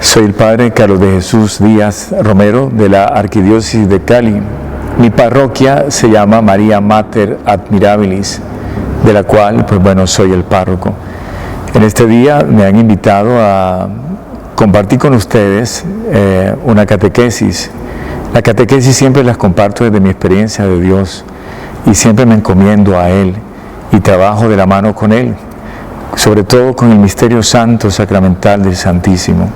Soy el Padre Carlos de Jesús Díaz Romero de la Arquidiócesis de Cali. Mi parroquia se llama María Mater Admirabilis, de la cual, soy el párroco. En este día me han invitado a compartir con ustedes una catequesis. La catequesis siempre las comparto desde mi experiencia de Dios y siempre me encomiendo a Él y trabajo de la mano con Él, sobre todo con el misterio santo sacramental del Santísimo.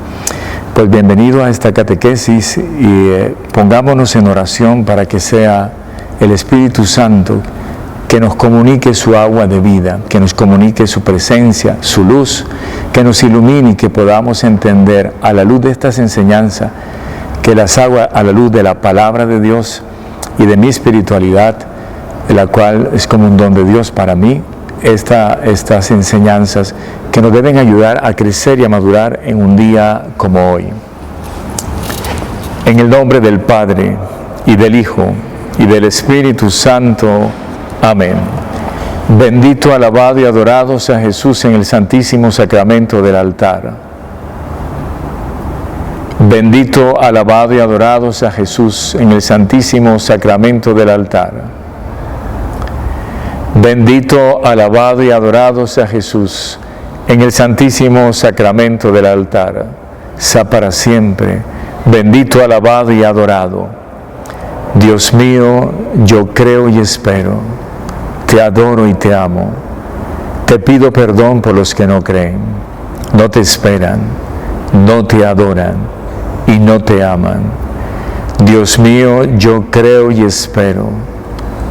Pues bienvenido a esta catequesis y pongámonos en oración para que sea el Espíritu Santo que nos comunique su agua de vida, que nos comunique su presencia, su luz, que nos ilumine y que podamos entender a la luz de estas enseñanzas, que las aguas a la luz de la palabra de Dios y de mi espiritualidad, la cual es como un don de Dios para mí, estas enseñanzas que nos deben ayudar a crecer y a madurar en un día como hoy. En el nombre del Padre, y del Hijo, y del Espíritu Santo. Amén. Bendito, alabado y adorado sea Jesús en el Santísimo Sacramento del altar. Bendito, alabado y adorado sea Jesús en el Santísimo Sacramento del altar. Bendito, alabado y adorado sea Jesús en el Santísimo Sacramento del altar. Sea para siempre bendito, alabado y adorado. Dios mío, yo creo y espero. Te adoro y te amo. Te pido perdón por los que no creen, no te esperan, no te adoran y no te aman. Dios mío, yo creo y espero.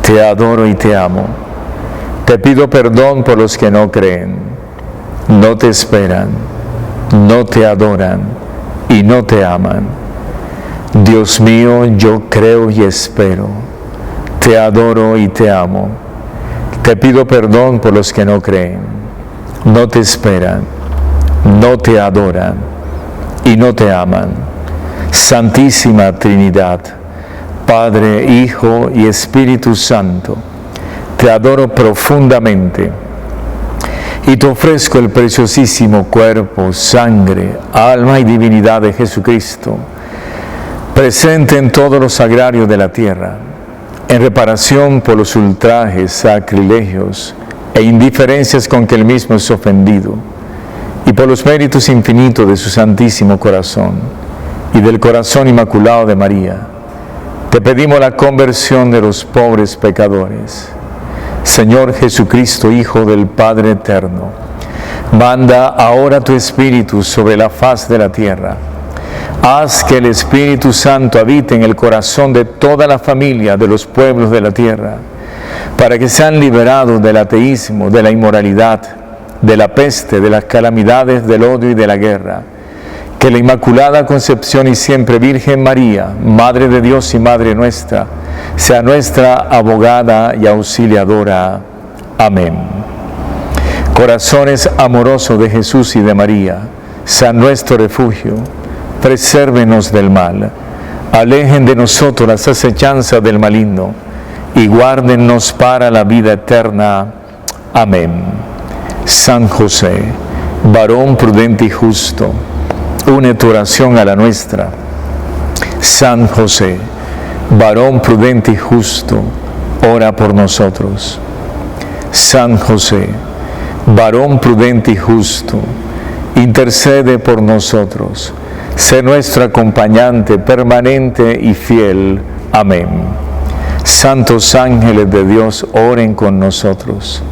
Te adoro y te amo. Te pido perdón por los que no creen, no te esperan, no te adoran y no te aman. Dios mío, yo creo y espero. Te adoro y te amo. Te pido perdón por los que no creen, no te esperan, no te adoran y no te aman. Santísima Trinidad, Padre, Hijo y Espíritu Santo, te adoro profundamente y te ofrezco el preciosísimo cuerpo, sangre, alma y divinidad de Jesucristo, presente en todos los sagrarios de la tierra, en reparación por los ultrajes, sacrilegios e indiferencias con que él mismo es ofendido, y por los méritos infinitos de su Santísimo Corazón y del Corazón Inmaculado de María, te pedimos la conversión de los pobres pecadores. Señor Jesucristo, Hijo del Padre Eterno, manda ahora tu Espíritu sobre la faz de la tierra. Haz que el Espíritu Santo habite en el corazón de toda la familia de los pueblos de la tierra, para que sean liberados del ateísmo, de la inmoralidad, de la peste, de las calamidades, del odio y de la guerra. Que la Inmaculada Concepción y siempre Virgen María, Madre de Dios y Madre nuestra, sea nuestra abogada y auxiliadora. Amén. Corazones amorosos de Jesús y de María, sean nuestro refugio, presérvenos del mal, alejen de nosotros las acechanzas del maligno y guárdennos para la vida eterna. Amén. San José, varón prudente y justo, une tu oración a la nuestra. San José, varón prudente y justo, ora por nosotros. San José, varón prudente y justo, intercede por nosotros. Sé nuestro acompañante permanente y fiel. Amén. Santos ángeles de Dios, oren con nosotros.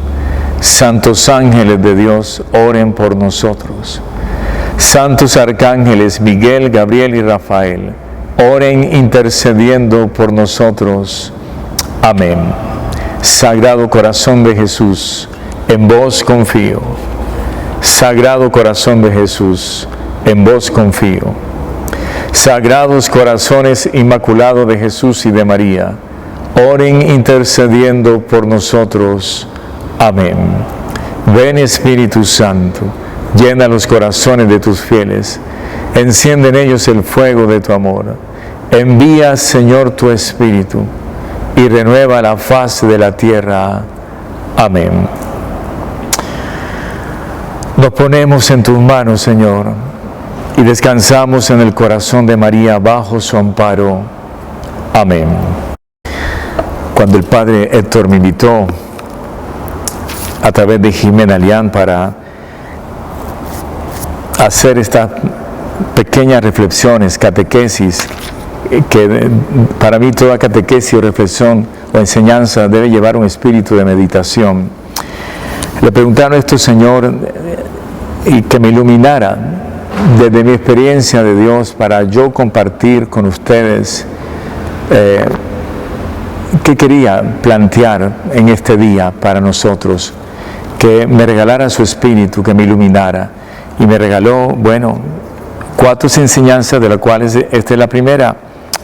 Santos ángeles de Dios, oren por nosotros. Santos arcángeles Miguel, Gabriel y Rafael, oren intercediendo por nosotros. Amén. Sagrado Corazón de Jesús, en vos confío. Sagrado Corazón de Jesús, en vos confío. Sagrados Corazones Inmaculados de Jesús y de María, oren intercediendo por nosotros. Amén. Ven Espíritu Santo, llena los corazones de tus fieles, enciende en ellos el fuego de tu amor. Envía, Señor, tu Espíritu, y renueva la faz de la tierra. Amén. Nos ponemos en tus manos, Señor, y descansamos en el corazón de María bajo su amparo. Amén. Cuando el Padre Héctor me invitó a través de Jimena Lián para hacer estas pequeñas reflexiones, catequesis, que para mí toda catequesis o reflexión o enseñanza debe llevar un espíritu de meditación. Le preguntaron esto, Señor, y que me iluminara desde mi experiencia de Dios para yo compartir con ustedes qué quería plantear en este día para nosotros, que me regalara su espíritu, que me iluminara, y me regaló, bueno, 4 enseñanzas, de las cuales esta es la primera,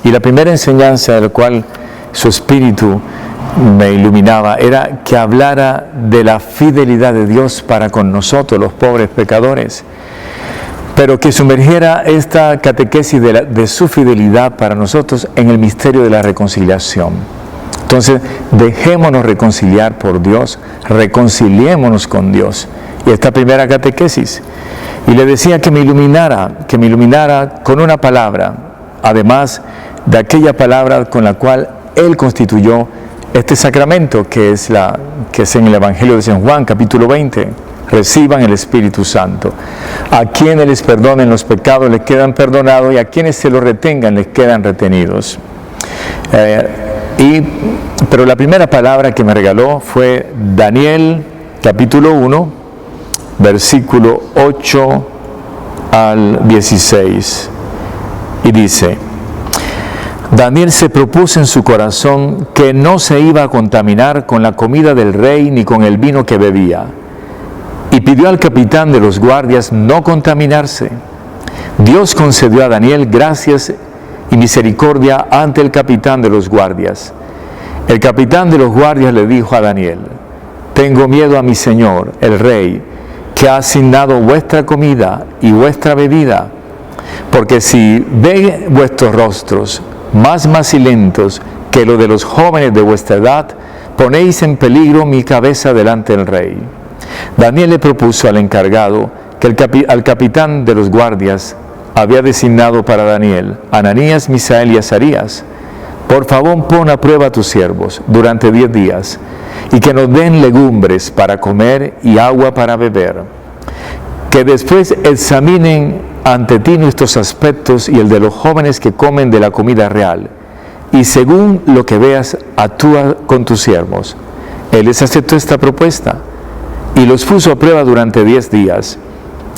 y la primera enseñanza de la cual su espíritu me iluminaba era que hablara de la fidelidad de Dios para con nosotros, los pobres pecadores, pero que sumergiera esta catequesis de su fidelidad para nosotros en el misterio de la reconciliación. Entonces, dejémonos reconciliar por Dios, reconciliémonos con Dios. Y esta primera catequesis. Y le decía que me iluminara con una palabra, además de aquella palabra con la cual Él constituyó este sacramento, que es en el Evangelio de San Juan, capítulo 20. Reciban el Espíritu Santo. A quienes les perdonen los pecados les quedan perdonados, y a quienes se los retengan les quedan retenidos. Pero la primera palabra que me regaló fue Daniel, capítulo 1, versículo 8 al 16. Y dice: Daniel se propuso en su corazón que no se iba a contaminar con la comida del rey ni con el vino que bebía, y pidió al capitán de los guardias no contaminarse. Dios concedió a Daniel gracias y misericordia ante el capitán de los guardias. El capitán de los guardias le dijo a Daniel: tengo miedo a mi señor, el rey, que ha asignado vuestra comida y vuestra bebida, porque si ve vuestros rostros más macilentos que los de los jóvenes de vuestra edad, ponéis en peligro mi cabeza delante del rey. Daniel le propuso al encargado que al capitán de los guardias había designado para Daniel, Ananías, Misael y Azarías: por favor, pon a prueba a tus siervos durante 10 días, y que nos den legumbres para comer y agua para beber. Que después examinen ante ti nuestros aspectos y el de los jóvenes que comen de la comida real, y según lo que veas, actúa con tus siervos. Él les aceptó esta propuesta y los puso a prueba durante 10 días.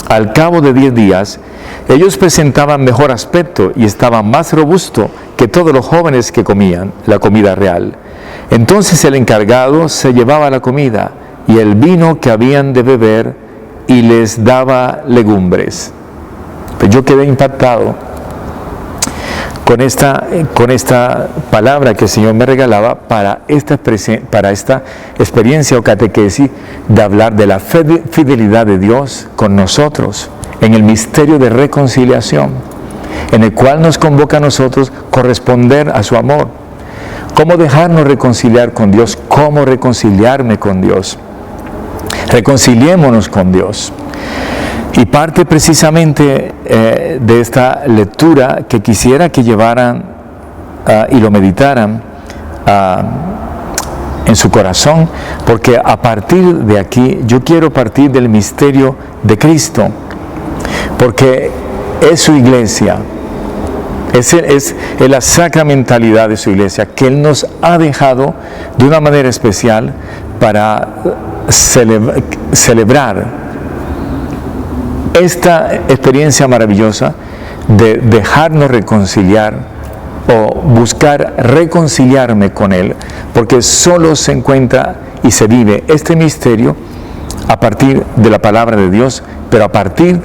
Al cabo de 10 días, ellos presentaban mejor aspecto y estaban más robustos que todos los jóvenes que comían la comida real. Entonces el encargado se llevaba la comida y el vino que habían de beber y les daba legumbres. Pues yo quedé impactado con esta palabra que el Señor me regalaba para esta experiencia o catequesis de hablar de la fidelidad de Dios con nosotros en el misterio de reconciliación, en el cual nos convoca a nosotros corresponder a su amor. ¿Cómo dejarnos reconciliar con Dios? ¿Cómo reconciliarme con Dios? Reconciliémonos con Dios. Y parte precisamente de esta lectura que quisiera que llevaran y lo meditaran en su corazón, porque a partir de aquí yo quiero partir del misterio de Cristo, porque es su iglesia, es la sacramentalidad de su iglesia que Él nos ha dejado de una manera especial para celebrar esta experiencia maravillosa de dejarnos reconciliar o buscar reconciliarme con Él, porque solo se encuentra y se vive este misterio a partir de la palabra de Dios, pero a partir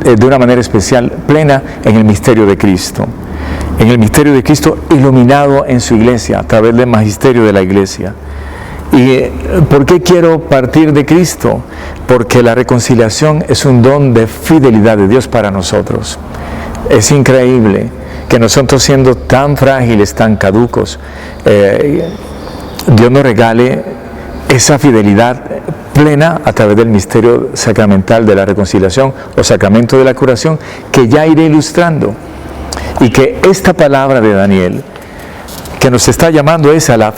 de una manera especial, plena, en el misterio de Cristo. En el misterio de Cristo iluminado en su iglesia, a través del magisterio de la iglesia. ¿Y por qué quiero partir de Cristo? Porque la reconciliación es un don de fidelidad de Dios para nosotros. Es increíble que nosotros, siendo tan frágiles, tan caducos, Dios nos regale esa fidelidad plena a través del misterio sacramental de la reconciliación o sacramento de la curación, que ya iré ilustrando. Y que esta palabra de Daniel, que nos está llamando es a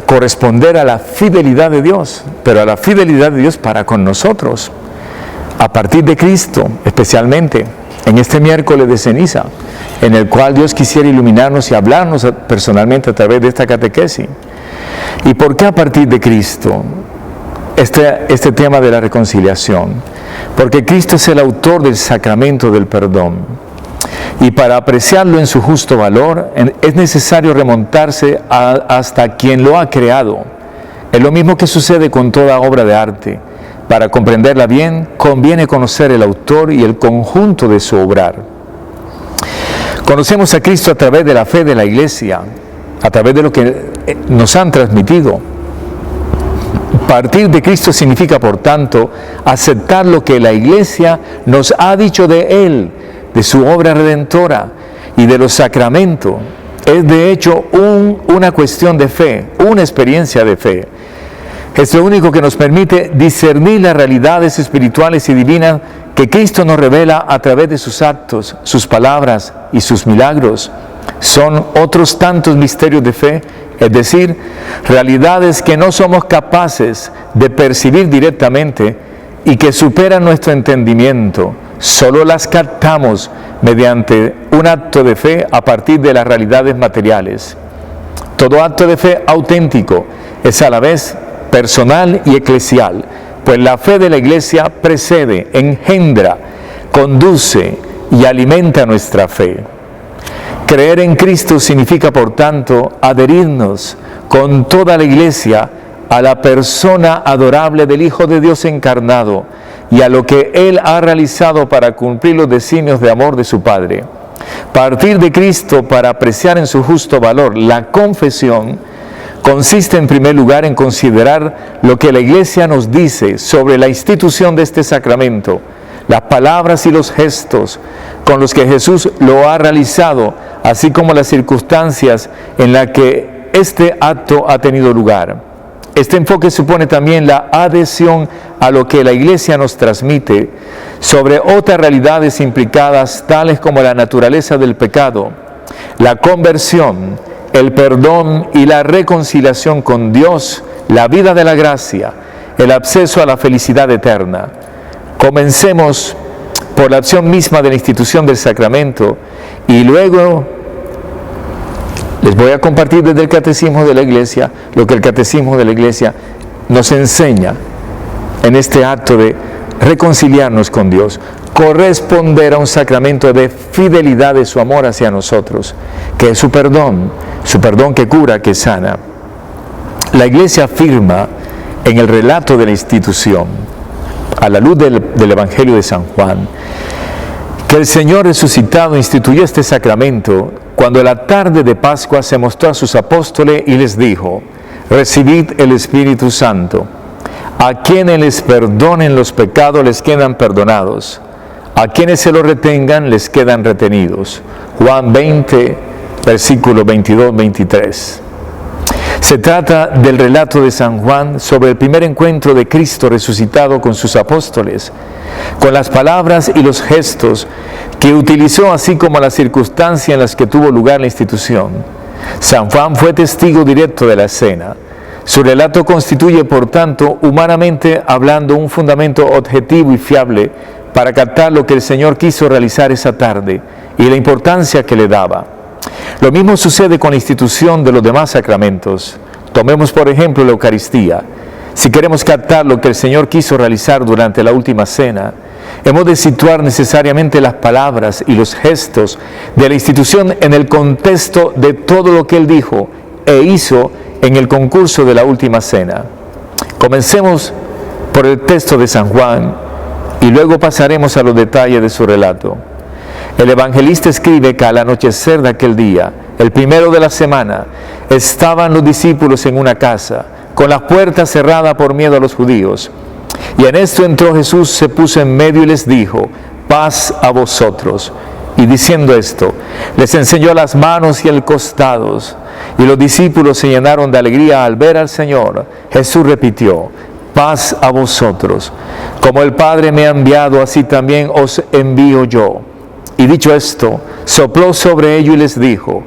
corresponder a la fidelidad de Dios, pero a la fidelidad de Dios para con nosotros, a partir de Cristo, especialmente en este miércoles de ceniza, en el cual Dios quisiera iluminarnos y hablarnos personalmente a través de esta catequesis. ¿Y por qué a partir de Cristo? Este tema de la reconciliación. Porque Cristo es el autor del sacramento del perdón. Y para apreciarlo en su justo valor, es necesario remontarse hasta quien lo ha creado. Es lo mismo que sucede con toda obra de arte. Para comprenderla bien, conviene conocer el autor y el conjunto de su obrar. Conocemos a Cristo a través de la fe de la Iglesia, a través de lo que nos han transmitido. Partir de Cristo significa, por tanto, aceptar lo que la Iglesia nos ha dicho de Él, de su obra redentora y de los sacramentos. Es de hecho una cuestión de fe, una experiencia de fe. Es lo único que nos permite discernir las realidades espirituales y divinas que Cristo nos revela a través de sus actos, sus palabras y sus milagros. Son otros tantos misterios de fe, es decir, realidades que no somos capaces de percibir directamente y que superan nuestro entendimiento. Solo las captamos mediante un acto de fe a partir de las realidades materiales. Todo acto de fe auténtico es a la vez personal y eclesial, pues la fe de la Iglesia precede, engendra, conduce y alimenta nuestra fe. Creer en Cristo significa, por tanto, adherirnos con toda la Iglesia a la persona adorable del Hijo de Dios encarnado y a lo que Él ha realizado para cumplir los designios de amor de su Padre. Partir de Cristo para apreciar en su justo valor la confesión consiste en primer lugar en considerar lo que la Iglesia nos dice sobre la institución de este sacramento, las palabras y los gestos con los que Jesús lo ha realizado, así como las circunstancias en las que este acto ha tenido lugar. Este enfoque supone también la adhesión a lo que la Iglesia nos transmite sobre otras realidades implicadas, tales como la naturaleza del pecado, la conversión, el perdón y la reconciliación con Dios, la vida de la gracia, el acceso a la felicidad eterna. Comencemos por la acción misma de la institución del sacramento y luego les voy a compartir desde el Catecismo de la Iglesia lo que el Catecismo de la Iglesia nos enseña en este acto de reconciliarnos con Dios, corresponder a un sacramento de fidelidad de su amor hacia nosotros, que es su perdón que cura, que sana. La Iglesia afirma en el relato de la institución, a la luz del Evangelio de San Juan, que el Señor resucitado instituyó este sacramento cuando a la tarde de Pascua se mostró a sus apóstoles y les dijo: recibid el Espíritu Santo. A quienes les perdonen los pecados les quedan perdonados, a quienes se los retengan les quedan retenidos. Juan 20, versículo 22-23. Se trata del relato de San Juan sobre el primer encuentro de Cristo resucitado con sus apóstoles, con las palabras y los gestos que utilizó, así como las circunstancias en las que tuvo lugar la institución. San Juan fue testigo directo de la escena. Su relato constituye, por tanto, humanamente hablando, un fundamento objetivo y fiable para captar lo que el Señor quiso realizar esa tarde y la importancia que le daba. Lo mismo sucede con la institución de los demás sacramentos. Tomemos, por ejemplo, la Eucaristía. Si queremos captar lo que el Señor quiso realizar durante la última cena, hemos de situar necesariamente las palabras y los gestos de la institución en el contexto de todo lo que Él dijo e hizo en el concurso de la última cena. Comencemos por el texto de San Juan y luego pasaremos a los detalles de su relato. El evangelista escribe que al anochecer de aquel día, el primero de la semana, estaban los discípulos en una casa, con las puertas cerradas por miedo a los judíos. Y en esto entró Jesús, se puso en medio y les dijo: paz a vosotros. Y diciendo esto, les enseñó las manos y el costado. Y los discípulos se llenaron de alegría al ver al Señor. Jesús repitió: paz a vosotros. Como el Padre me ha enviado, así también os envío yo. Y dicho esto, sopló sobre ellos y les dijo: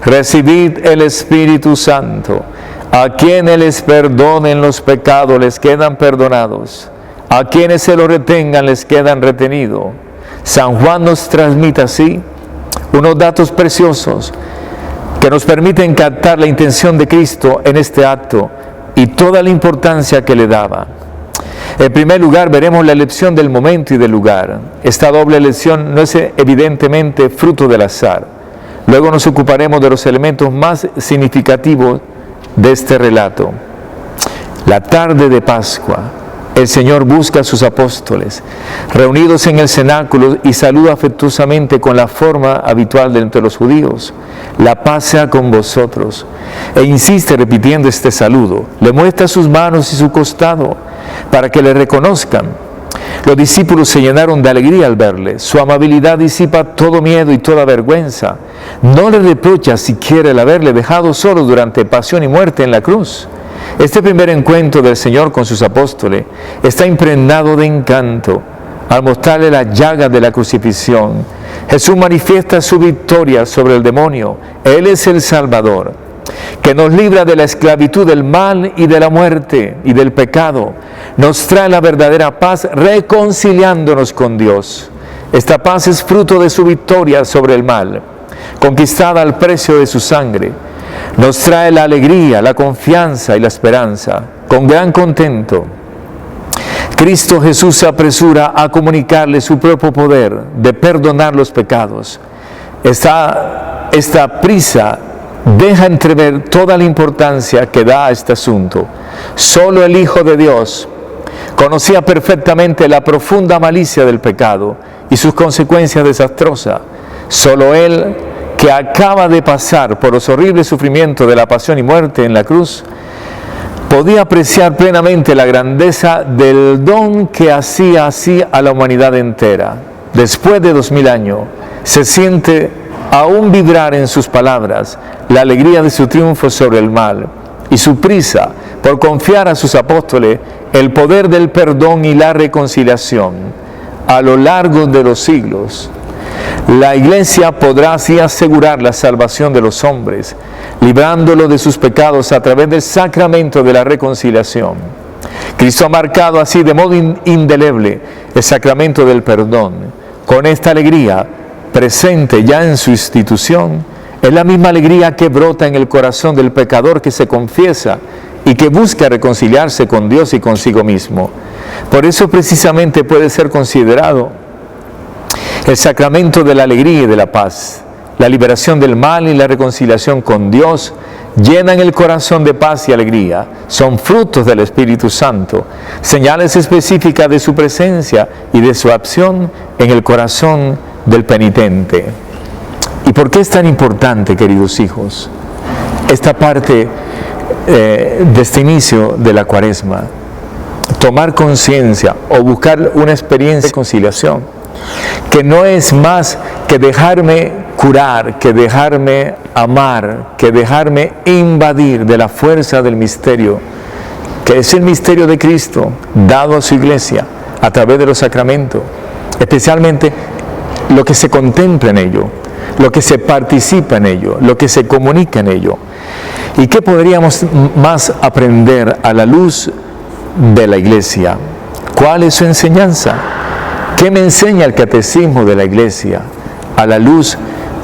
recibid el Espíritu Santo. A quienes les perdonen los pecados les quedan perdonados. A quienes se lo retengan les quedan retenidos. San Juan nos transmite así unos datos preciosos que nos permiten captar la intención de Cristo en este acto y toda la importancia que le daba. En primer lugar, veremos la elección del momento y del lugar. Esta doble elección no es evidentemente fruto del azar. Luego nos ocuparemos de los elementos más significativos de este relato. La tarde de Pascua, el Señor busca a sus apóstoles, reunidos en el cenáculo, y saluda afectuosamente con la forma habitual de entre los judíos: la paz sea con vosotros. E insiste repitiendo este saludo. Le muestra sus manos y su costado para que le reconozcan. Los discípulos se llenaron de alegría al verle. Su amabilidad disipa todo miedo y toda vergüenza. No le reprocha siquiera el haberle dejado solo durante pasión y muerte en la cruz. Este primer encuentro del Señor con sus apóstoles está impregnado de encanto. Al mostrarle la llaga de la crucifixión, Jesús manifiesta su victoria sobre el demonio. Él es el Salvador, que nos libra de la esclavitud del mal y de la muerte y del pecado. Nos trae la verdadera paz, reconciliándonos con Dios. Esta paz es fruto de su victoria sobre el mal, conquistada al precio de su sangre. Nos trae la alegría, la confianza y la esperanza. Con gran contento, Cristo Jesús se apresura a comunicarle su propio poder de perdonar los pecados. Esta prisa deja entrever toda la importancia que da a este asunto. Solo el Hijo de Dios conocía perfectamente la profunda malicia del pecado y sus consecuencias desastrosas. Solo Él, que acaba de pasar por los horribles sufrimientos de la pasión y muerte en la cruz, podía apreciar plenamente la grandeza del don que hacía así a la humanidad entera. Después de 2000 años, se siente aún vibrar en sus palabras la alegría de su triunfo sobre el mal y su prisa por confiar a sus apóstoles el poder del perdón y la reconciliación a lo largo de los siglos. La Iglesia podrá así asegurar la salvación de los hombres, librándolo de sus pecados a través del sacramento de la reconciliación. Cristo ha marcado así de modo indeleble el sacramento del perdón. Con esta alegría presente ya en su institución, es la misma alegría que brota en el corazón del pecador que se confiesa y que busca reconciliarse con Dios y consigo mismo. Por eso precisamente puede ser considerado el sacramento de la alegría y de la paz. La liberación del mal y la reconciliación con Dios llenan el corazón de paz y alegría. Son frutos del Espíritu Santo, señales específicas de su presencia y de su acción en el corazón del penitente. ¿Y por qué es tan importante, queridos hijos, esta parte de este inicio de la Cuaresma? Tomar conciencia o buscar una experiencia de reconciliación, que no es más que dejarme curar, que dejarme amar, que dejarme invadir de la fuerza del misterio, que es el misterio de Cristo dado a su Iglesia a través de los sacramentos, especialmente lo que se contempla en ello, lo que se participa en ello, lo que se comunica en ello. ¿Y qué podríamos más aprender a la luz de la Iglesia? ¿Cuál es su enseñanza? ¿Qué me enseña el catecismo de la Iglesia a la luz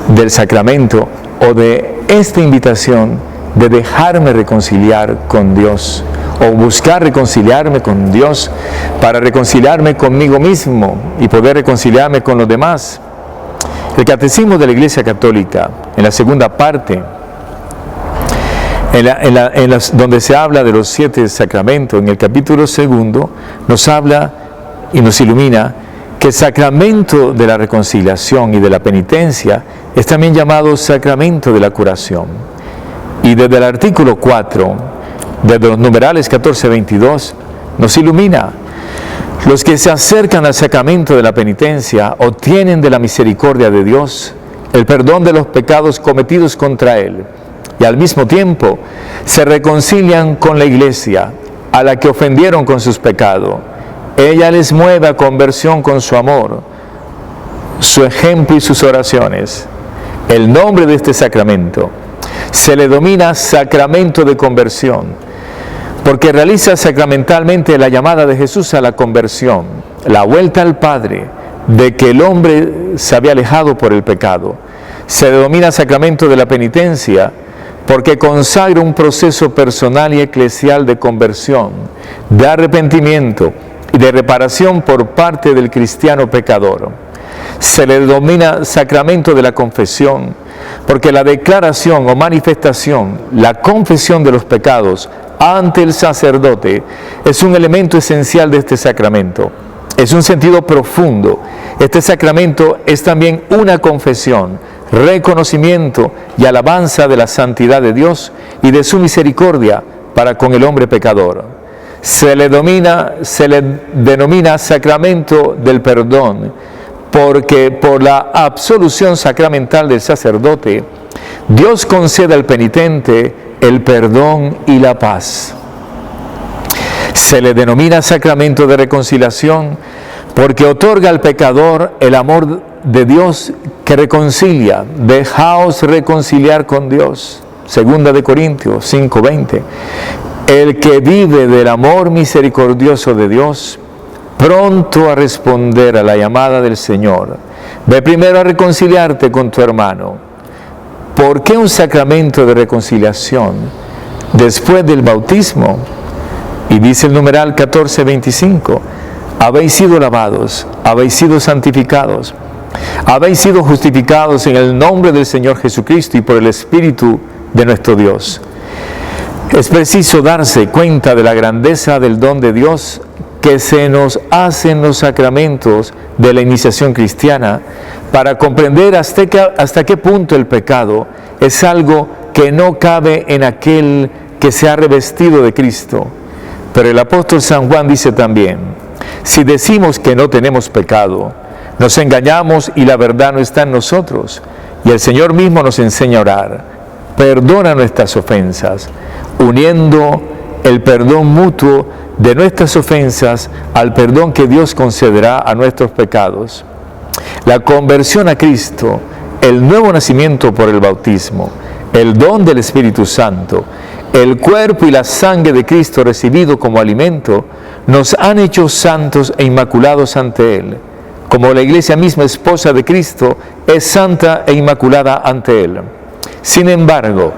del sacramento o de esta invitación de dejarme reconciliar con Dios o buscar reconciliarme con Dios para reconciliarme conmigo mismo y poder reconciliarme con los demás? El catecismo de la Iglesia Católica, en la segunda parte, donde se habla de los 7 sacramentos, en el capítulo 2, nos habla y nos ilumina que el sacramento de la reconciliación y de la penitencia es también llamado sacramento de la curación. Y desde el artículo 4, desde los numerales 14-22, nos ilumina. Los que se acercan al sacramento de la penitencia obtienen de la misericordia de Dios el perdón de los pecados cometidos contra Él y al mismo tiempo se reconcilian con la Iglesia a la que ofendieron con sus pecados. Ella les mueve a conversión con su amor, su ejemplo y sus oraciones. El nombre de este sacramento se le denomina sacramento de conversión, porque realiza sacramentalmente la llamada de Jesús a la conversión, la vuelta al Padre, de que el hombre se había alejado por el pecado. Se denomina sacramento de la penitencia, porque consagra un proceso personal y eclesial de conversión, de arrepentimiento y de reparación por parte del cristiano pecador. Se le denomina sacramento de la confesión, porque la declaración o manifestación, la confesión de los pecados ante el sacerdote es un elemento esencial de este sacramento. Es un sentido profundo. Este sacramento es también una confesión, reconocimiento y alabanza de la santidad de Dios y de su misericordia para con el hombre pecador. Se le denomina sacramento del perdón, porque por la absolución sacramental del sacerdote, Dios concede al penitente el perdón y la paz. Se le denomina sacramento de reconciliación, porque otorga al pecador el amor de Dios que reconcilia. Dejaos reconciliar con Dios. 2 de Corintios 5:20. El que vive del amor misericordioso de Dios, pronto a responder a la llamada del Señor, ve primero a reconciliarte con tu hermano. ¿Por qué un sacramento de reconciliación? Después del bautismo, y dice el numeral 14:25, habéis sido lavados, habéis sido santificados, habéis sido justificados en el nombre del Señor Jesucristo y por el Espíritu de nuestro Dios. Es preciso darse cuenta de la grandeza del don de Dios que se nos hace en los sacramentos de la iniciación cristiana para comprender hasta qué punto el pecado es algo que no cabe en aquel que se ha revestido de Cristo. Pero el apóstol San Juan dice también: si decimos que no tenemos pecado, nos engañamos y la verdad no está en nosotros. Y el Señor mismo nos enseña a orar: perdona nuestras ofensas, uniendo el perdón mutuo de nuestras ofensas al perdón que Dios concederá a nuestros pecados. La conversión a Cristo, el nuevo nacimiento por el bautismo, el don del Espíritu Santo, el cuerpo y la sangre de Cristo recibido como alimento, nos han hecho santos e inmaculados ante Él, como la Iglesia misma, esposa de Cristo, es santa e inmaculada ante Él. Sin embargo,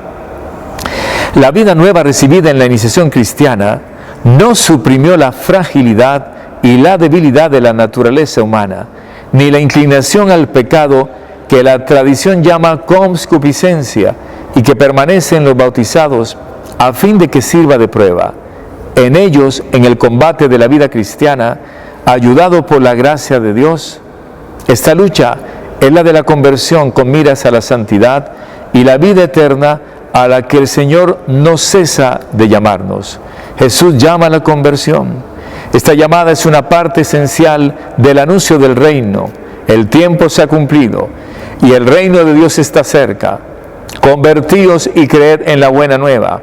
la vida nueva recibida en la iniciación cristiana no suprimió la fragilidad y la debilidad de la naturaleza humana, ni la inclinación al pecado que la tradición llama concupiscencia y que permanece en los bautizados a fin de que sirva de prueba. En ellos, en el combate de la vida cristiana, ayudado por la gracia de Dios, esta lucha es la de la conversión con miras a la santidad y la vida eterna a la que el Señor no cesa de llamarnos. Jesús llama a la conversión. Esta llamada es una parte esencial del anuncio del reino. El tiempo se ha cumplido y el reino de Dios está cerca. Convertíos y creed en la buena nueva.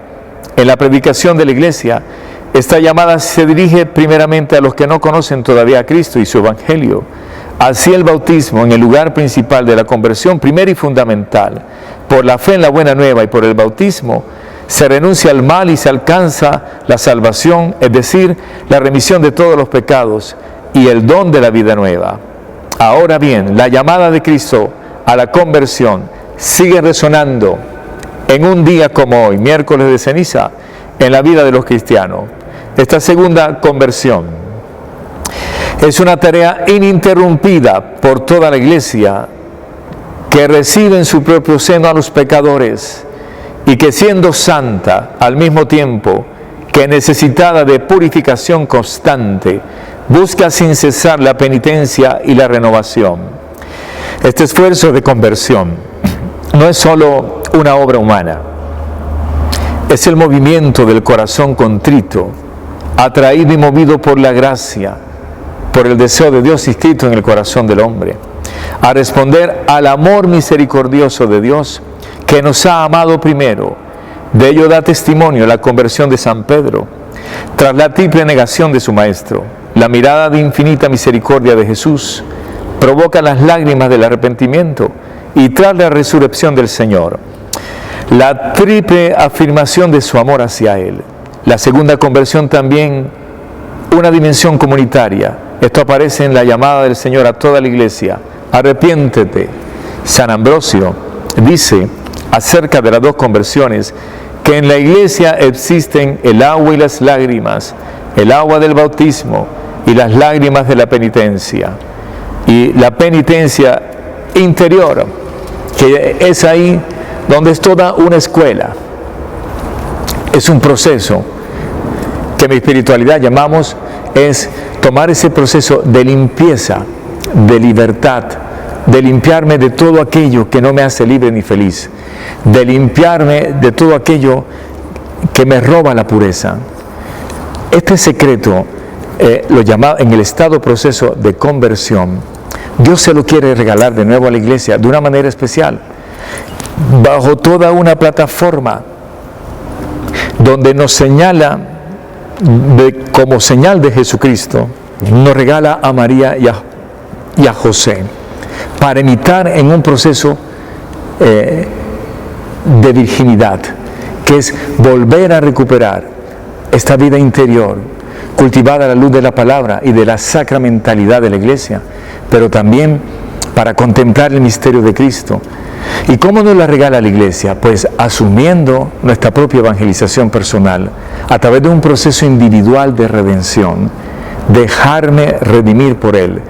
En la predicación de la Iglesia, esta llamada se dirige primeramente a los que no conocen todavía a Cristo y su Evangelio. Así el bautismo, en el lugar principal de la conversión primera y fundamental, por la fe en la buena nueva y por el bautismo, se renuncia al mal y se alcanza la salvación, es decir, la remisión de todos los pecados y el don de la vida nueva. Ahora bien, la llamada de Cristo a la conversión sigue resonando en un día como hoy, miércoles de ceniza, en la vida de los cristianos. Esta segunda conversión es una tarea ininterrumpida por toda la Iglesia, que recibe en su propio seno a los pecadores y que, siendo santa al mismo tiempo que necesitada de purificación constante, busca sin cesar la penitencia y la renovación. Este esfuerzo de conversión no es solo una obra humana, es el movimiento del corazón contrito, atraído y movido por la gracia, por el deseo de Dios inscrito en el corazón del hombre, a responder al amor misericordioso de Dios, que nos ha amado primero. De ello da testimonio la conversión de San Pedro, tras la triple negación de su maestro. La mirada de infinita misericordia de Jesús provoca las lágrimas del arrepentimiento, y tras la resurrección del Señor, la triple afirmación de su amor hacia Él. La segunda conversión también, una dimensión comunitaria. Esto aparece en la llamada del Señor a toda la iglesia: arrepiéntete. San Ambrosio dice acerca de las dos conversiones que en la iglesia existen el agua y las lágrimas, el agua del bautismo y las lágrimas de la penitencia. Y la penitencia interior, que es ahí donde es toda una escuela, es un proceso que en mi espiritualidad llamamos, es tomar ese proceso de limpieza, de libertad, de limpiarme de todo aquello que no me hace libre ni feliz, de limpiarme de todo aquello que me roba la pureza. Este secreto lo llamaba en el estado proceso de conversión. Dios se lo quiere regalar de nuevo a la iglesia de una manera especial, bajo toda una plataforma donde nos señala, como señal de Jesucristo, nos regala a María y a José, para imitar en un proceso de virginidad, que es volver a recuperar esta vida interior, cultivada a la luz de la palabra y de la sacramentalidad de la iglesia, pero también para contemplar el misterio de Cristo. ¿Y cómo nos la regala la iglesia? Pues asumiendo nuestra propia evangelización personal, a través de un proceso individual de redención. Dejarme redimir por Él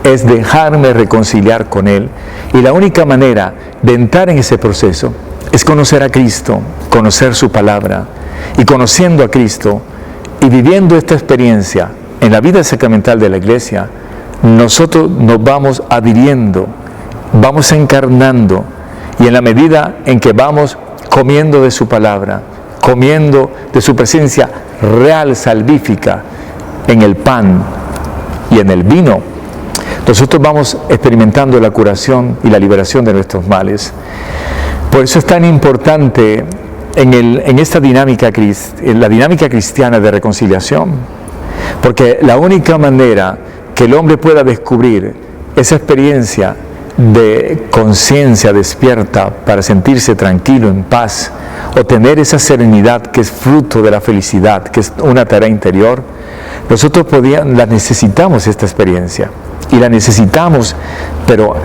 es dejarme reconciliar con Él, y la única manera de entrar en ese proceso es conocer a Cristo, conocer su palabra, y conociendo a Cristo y viviendo esta experiencia en la vida sacramental de la iglesia, nosotros nos vamos adhiriendo, vamos encarnando, y en la medida en que vamos comiendo de su palabra, comiendo de su presencia real, salvífica, en el pan y en el vino, nosotros vamos experimentando la curación y la liberación de nuestros males. Por eso es tan importante en esta dinámica, en la dinámica cristiana de reconciliación, porque la única manera que el hombre pueda descubrir esa experiencia de conciencia despierta para sentirse tranquilo, en paz, o tener esa serenidad que es fruto de la felicidad, que es una tarea interior, nosotros la necesitamos esta experiencia, y la necesitamos, pero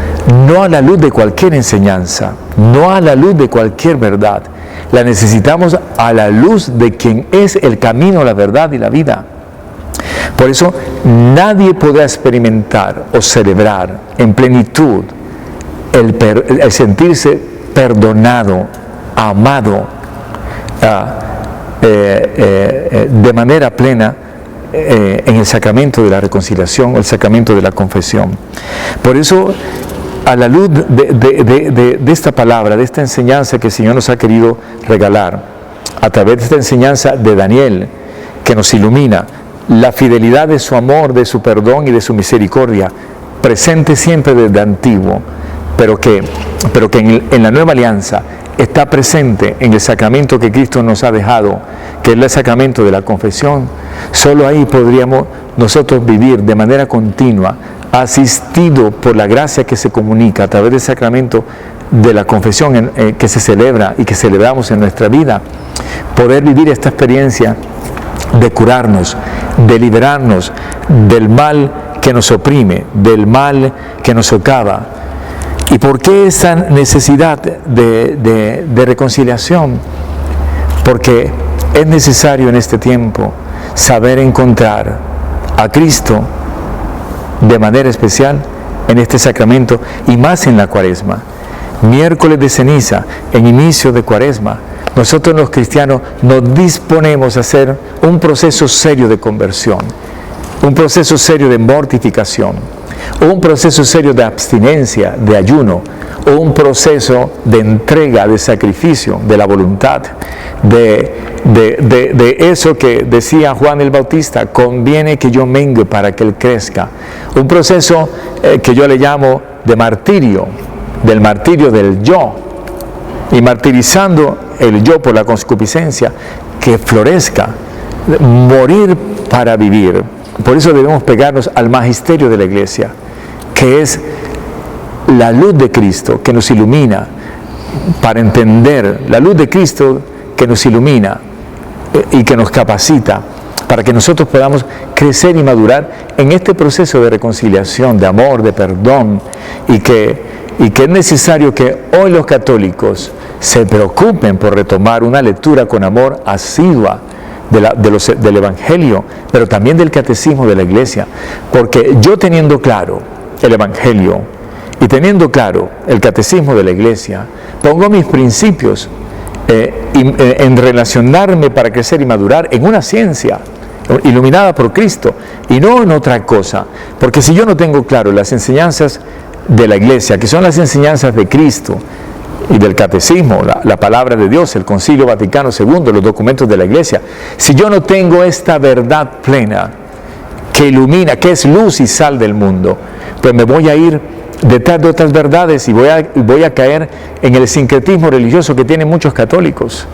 no a la luz de cualquier enseñanza, no a la luz de cualquier verdad, la necesitamos a la luz de quien es el camino, la verdad y la vida. Por eso nadie podrá experimentar o celebrar en plenitud el sentirse perdonado, amado de manera plena en el sacramento de la reconciliación, el sacramento de la confesión. Por eso, a la luz de esta palabra, de esta enseñanza que el Señor nos ha querido regalar, a través de esta enseñanza de Daniel, que nos ilumina la fidelidad de su amor, de su perdón y de su misericordia, presente siempre desde antiguo, pero que en la nueva alianza está presente en el sacramento que Cristo nos ha dejado, que es el sacramento de la confesión. Solo ahí podríamos nosotros vivir de manera continua, asistido por la gracia que se comunica a través del sacramento de la confesión que se celebra y que celebramos en nuestra vida, poder vivir esta experiencia de curarnos, de liberarnos del mal que nos oprime, del mal que nos socava. ¿Y por qué esa necesidad de reconciliación? Porque es necesario en este tiempo saber encontrar a Cristo de manera especial en este sacramento, y más en la Cuaresma. Miércoles de ceniza, en inicio de Cuaresma, nosotros los cristianos nos disponemos a hacer un proceso serio de conversión. un proceso serio de mortificación, un proceso serio de abstinencia, de ayuno, un proceso de entrega, de sacrificio, de la voluntad, de eso que decía Juan el Bautista: conviene que yo mengue para que él crezca. Un proceso que yo le llamo de martirio, del martirio del yo, y martirizando el yo por la concupiscencia, que florezca, morir para vivir. Por eso debemos pegarnos al magisterio de la Iglesia, que es la luz de Cristo que nos ilumina para entender, la luz de Cristo que nos ilumina y que nos capacita para que nosotros podamos crecer y madurar en este proceso de reconciliación, de amor, de perdón, y que es necesario que hoy los católicos se preocupen por retomar una lectura con amor asidua del Evangelio, pero también del Catecismo de la Iglesia, porque yo, teniendo claro el Evangelio y teniendo claro el Catecismo de la Iglesia, pongo mis principios en relacionarme para crecer y madurar en una ciencia iluminada por Cristo y no en otra cosa, porque si yo no tengo claro las enseñanzas de la Iglesia, que son las enseñanzas de Cristo y del Catecismo, la palabra de Dios, el Concilio Vaticano II, los documentos de la Iglesia, si yo no tengo esta verdad plena que ilumina, que es luz y sal del mundo, pues me voy a ir detrás de otras verdades y voy a caer en el sincretismo religioso que tienen muchos católicos.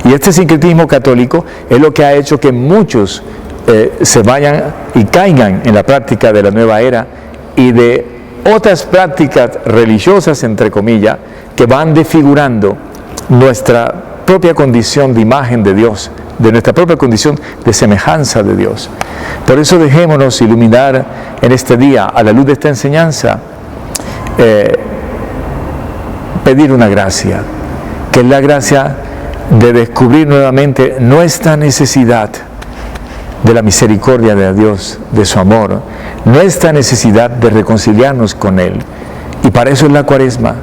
Y este sincretismo católico es lo que ha hecho que muchos se vayan y caigan en la práctica de la nueva era y de otras prácticas religiosas, entre comillas, que van desfigurando nuestra propia condición de imagen de Dios, de nuestra propia condición de semejanza de Dios. Por eso dejémonos iluminar en este día, a la luz de esta enseñanza, pedir una gracia, que es la gracia de descubrir nuevamente nuestra necesidad de la misericordia de Dios, de su amor, nuestra necesidad de reconciliarnos con Él. Y para eso es la Cuaresma.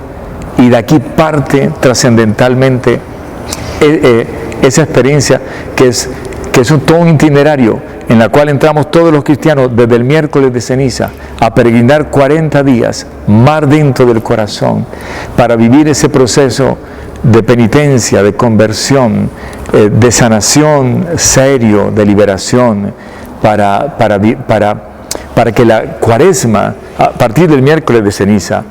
Y de aquí parte trascendentalmente esa experiencia que es todo un itinerario en la cual entramos todos los cristianos desde el miércoles de ceniza a peregrinar 40 días, mar dentro del corazón, para vivir ese proceso de penitencia, de conversión, de sanación serio, de liberación, para que la Cuaresma, a partir del miércoles de ceniza,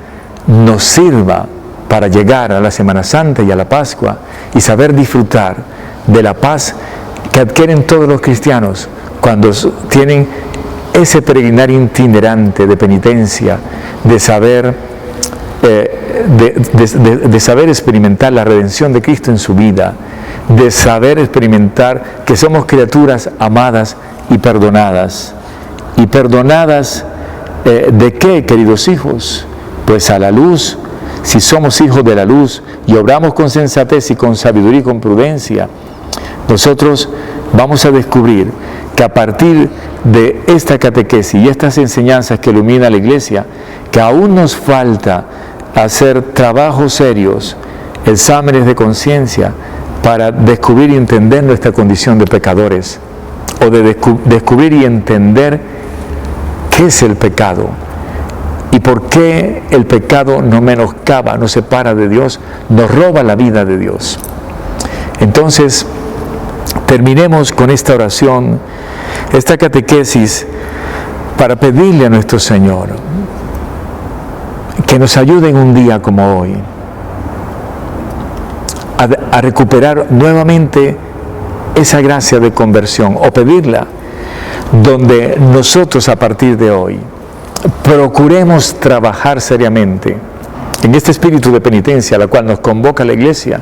nos sirva para llegar a la Semana Santa y a la Pascua y saber disfrutar de la paz que adquieren todos los cristianos cuando tienen ese peregrinar itinerante de penitencia, de saber experimentar la redención de Cristo en su vida, de saber experimentar que somos criaturas amadas y perdonadas. ¿Y perdonadas de qué, queridos hijos? Pues a la luz. Si somos hijos de la luz y obramos con sensatez y con sabiduría y con prudencia, nosotros vamos a descubrir que a partir de esta catequesis y estas enseñanzas que ilumina la Iglesia, que aún nos falta hacer trabajos serios, exámenes de conciencia, para descubrir y entender nuestra condición de pecadores, o de descubrir y entender qué es el pecado y por qué el pecado nos menoscaba, nos separa de Dios, nos roba la vida de Dios. Entonces, terminemos con esta oración, esta catequesis, para pedirle a nuestro Señor que nos ayude en un día como hoy a recuperar nuevamente esa gracia de conversión, o pedirla, donde nosotros a partir de hoy procuremos trabajar seriamente en este espíritu de penitencia a la cual nos convoca la Iglesia,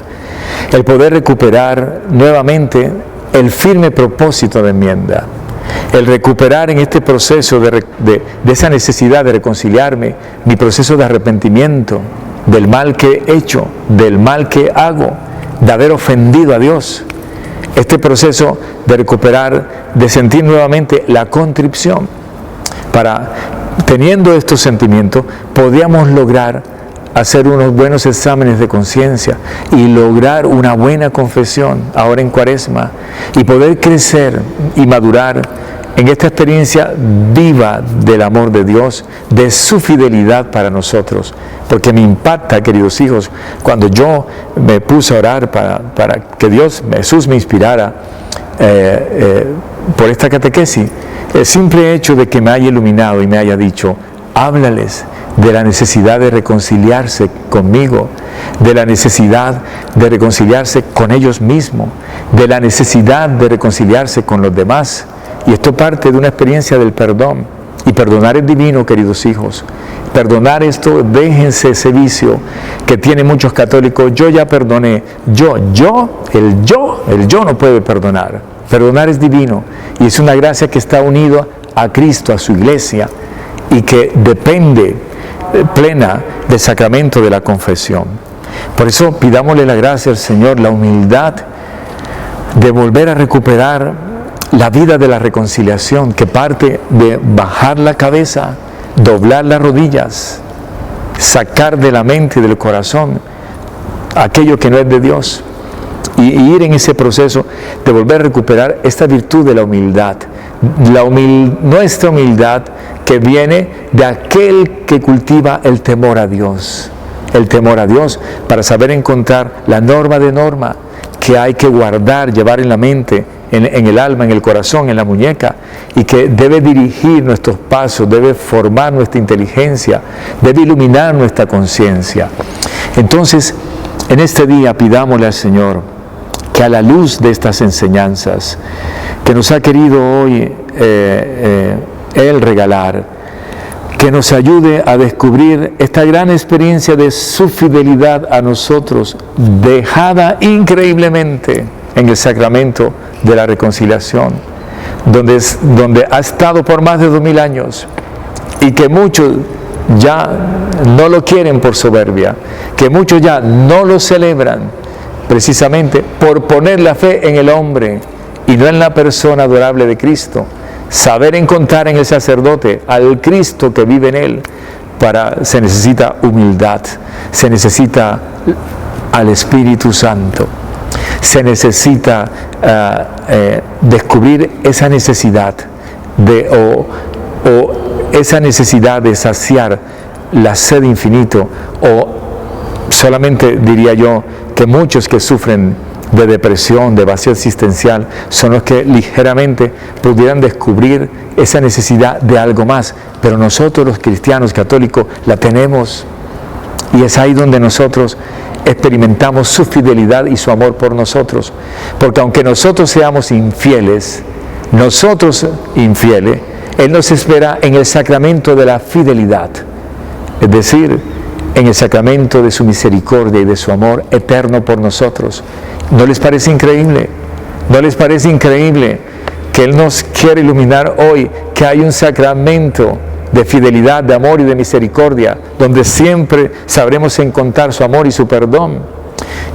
el poder recuperar nuevamente el firme propósito de enmienda, el recuperar en este proceso de esa necesidad de reconciliarme, mi proceso de arrepentimiento del mal que he hecho, del mal que hago, de haber ofendido a Dios, este proceso de recuperar, de sentir nuevamente la contrición, para, teniendo estos sentimientos, podríamos lograr hacer unos buenos exámenes de conciencia y lograr una buena confesión ahora en Cuaresma y poder crecer y madurar en esta experiencia viva del amor de Dios, de su fidelidad para nosotros. Porque me impacta, queridos hijos, cuando yo me puse a orar para que Jesús me inspirara por esta catequesis, el simple hecho de que me haya iluminado y me haya dicho, háblales de la necesidad de reconciliarse conmigo, de la necesidad de reconciliarse con ellos mismos, de la necesidad de reconciliarse con los demás. Y esto parte de una experiencia del perdón. Y perdonar es divino, queridos hijos. Perdonar esto, déjense ese vicio que tienen muchos católicos. Yo ya perdoné. El yo no puede perdonar. Perdonar es divino. Y es una gracia que está unido a Cristo, a su iglesia, y que depende plena del sacramento de la confesión. Por eso pidámosle la gracia al Señor, la humildad de volver a recuperar la vida de la reconciliación, que parte de bajar la cabeza, doblar las rodillas, sacar de la mente y del corazón aquello que no es de Dios, y ir en ese proceso de volver a recuperar esta virtud de la humildad. Nuestra humildad que viene de aquel que cultiva el temor a Dios. El temor a Dios para saber encontrar la norma de norma que hay que guardar, llevar en la mente, en el alma, en el corazón, en la muñeca, y que debe dirigir nuestros pasos, debe formar nuestra inteligencia, debe iluminar nuestra conciencia. Entonces, en este día pidámosle al Señor que a la luz de estas enseñanzas que nos ha querido hoy Él regalar, que nos ayude a descubrir esta gran experiencia de su fidelidad a nosotros, dejada increíblemente en el sacramento de la reconciliación, donde ha estado por más de 2000 años, y que muchos ya no lo quieren por soberbia, que muchos ya no lo celebran, precisamente por poner la fe en el hombre y no en la persona adorable de Cristo. Saber encontrar en el sacerdote al Cristo que vive en él, se necesita humildad, se necesita al Espíritu Santo, se necesita descubrir esa necesidad esa necesidad de saciar la sed infinito, o solamente diría yo que muchos que sufren de depresión, de vacío existencial, son los que ligeramente pudieran descubrir esa necesidad de algo más, pero nosotros los cristianos católicos la tenemos, y es ahí donde nosotros experimentamos su fidelidad y su amor por nosotros, porque aunque nosotros seamos infieles, Él nos espera en el sacramento de la fidelidad, es decir, en el sacramento de su misericordia y de su amor eterno por nosotros. ¿No les parece increíble? ¿No les parece increíble que Él nos quiere iluminar hoy, que hay un sacramento de fidelidad, de amor y de misericordia, donde siempre sabremos encontrar su amor y su perdón?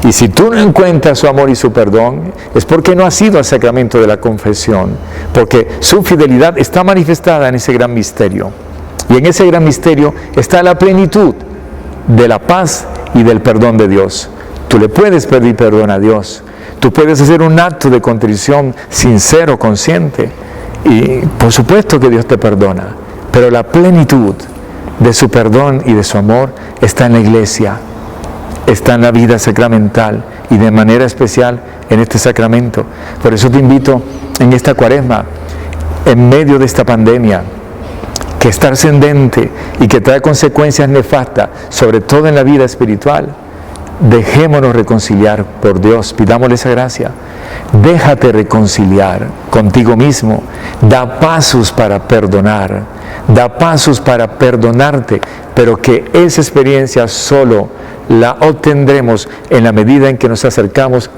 Y si tú no encuentras su amor y su perdón, es porque no has ido al sacramento de la confesión, porque su fidelidad está manifestada en ese gran misterio. Y en ese gran misterio está la plenitud de la paz y del perdón de Dios. Tú le puedes pedir perdón a Dios, tú puedes hacer un acto de contrición sincero, consciente, y por supuesto que Dios te perdona, pero la plenitud de su perdón y de su amor está en la iglesia, está en la vida sacramental, y de manera especial en este sacramento. Por eso te invito en esta Cuaresma, en medio de esta pandemia, que está ascendente y que trae consecuencias nefastas, sobre todo en la vida espiritual, dejémonos reconciliar por Dios, pidámosle esa gracia. Déjate reconciliar contigo mismo, da pasos para perdonar, da pasos para perdonarte, pero que esa experiencia solo la obtendremos en la medida en que nos acercamos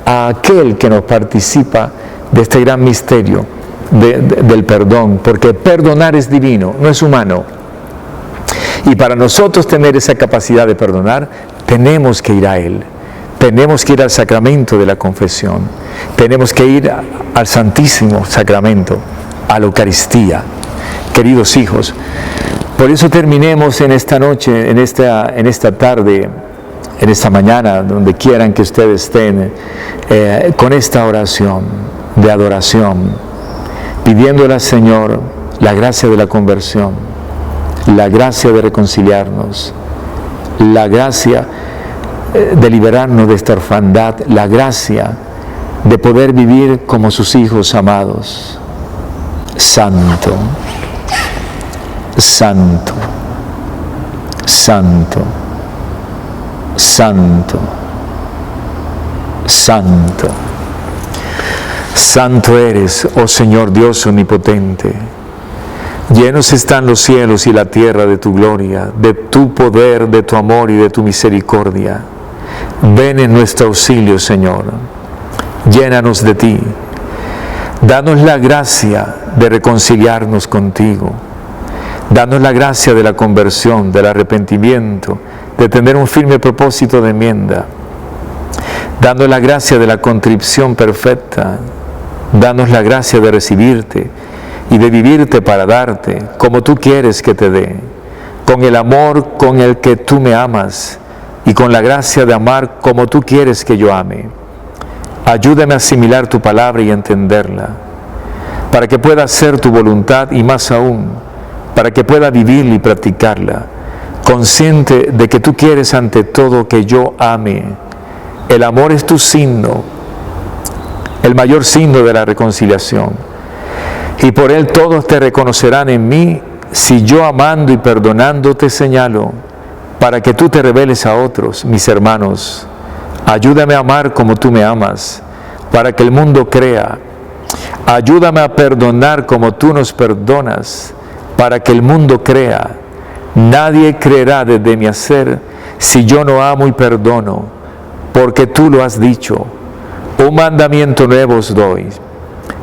a aquel que nos participa de este gran misterio del perdón, porque perdonar es divino, no es humano. Y para nosotros tener esa capacidad de perdonar, tenemos que ir a Él, tenemos que ir al sacramento de la confesión, tenemos que ir al Santísimo Sacramento, a la Eucaristía. Queridos hijos, por eso terminemos en esta noche, en esta tarde, en esta mañana, donde quieran que ustedes estén, con esta oración de adoración, pidiéndole al Señor la gracia de la conversión, la gracia de reconciliarnos, la gracia de liberarnos de esta orfandad, la gracia de poder vivir como sus hijos amados. Santo, santo, santo, santo, santo. Santo eres, oh Señor Dios omnipotente. Llenos están los cielos y la tierra de tu gloria, de tu poder, de tu amor y de tu misericordia. Ven en nuestro auxilio, Señor. Llénanos de ti. Danos la gracia de reconciliarnos contigo. Danos la gracia de la conversión, del arrepentimiento, de tener un firme propósito de enmienda. Danos la gracia de la contrición perfecta. Danos la gracia de recibirte y de vivirte para darte como tú quieres que te dé, con el amor con el que tú me amas y con la gracia de amar como tú quieres que yo ame. Ayúdame a asimilar tu palabra y entenderla, para que pueda hacer tu voluntad y más aún, para que pueda vivirla y practicarla, consciente de que tú quieres ante todo que yo ame. El amor es tu signo, el mayor signo de la reconciliación. Y por él todos te reconocerán en mí, si yo amando y perdonando te señalo, para que tú te reveles a otros, mis hermanos. Ayúdame a amar como tú me amas, para que el mundo crea. Ayúdame a perdonar como tú nos perdonas, para que el mundo crea. Nadie creerá desde mi hacer si yo no amo y perdono, porque tú lo has dicho. Un mandamiento nuevo os doy,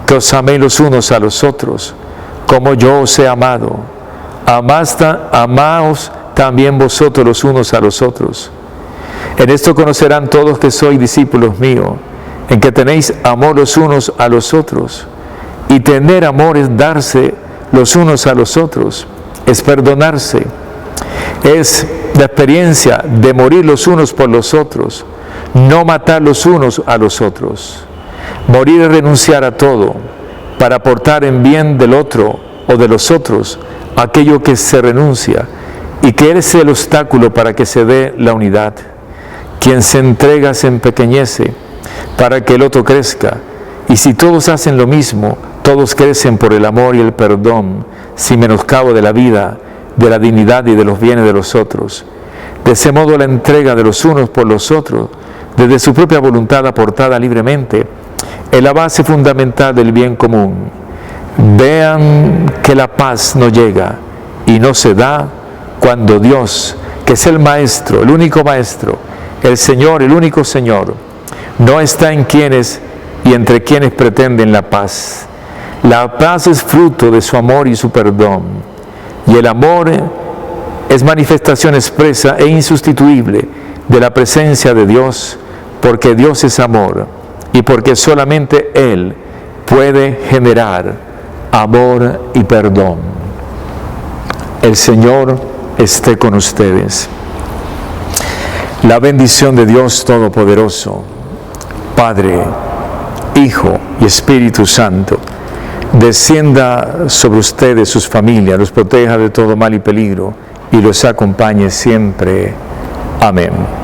que os améis los unos a los otros, como yo os he amado. Amaos también vosotros los unos a los otros. En esto conocerán todos que sois discípulos míos, en que tenéis amor los unos a los otros. Y tener amor es darse los unos a los otros, es perdonarse, es la experiencia de morir los unos por los otros, no matar los unos a los otros. Morir es renunciar a todo para aportar en bien del otro o de los otros aquello que se renuncia y que es el obstáculo para que se dé la unidad. Quien se entrega se empequeñece para que el otro crezca, y si todos hacen lo mismo, todos crecen por el amor y el perdón, sin menoscabo de la vida, de la dignidad y de los bienes de los otros. De ese modo la entrega de los unos por los otros, desde su propia voluntad aportada libremente, es la base fundamental del bien común. Vean que la paz no llega y no se da cuando Dios, que es el Maestro, el único Maestro, el Señor, el único Señor, no está en quienes y entre quienes pretenden la paz. La paz es fruto de su amor y su perdón, y el amor es manifestación expresa e insustituible de la presencia de Dios, porque Dios es amor y porque solamente Él puede generar amor y perdón. El Señor esté con ustedes. La bendición de Dios Todopoderoso, Padre, Hijo y Espíritu Santo, descienda sobre ustedes, sus familias, los proteja de todo mal y peligro y los acompañe siempre. Amén.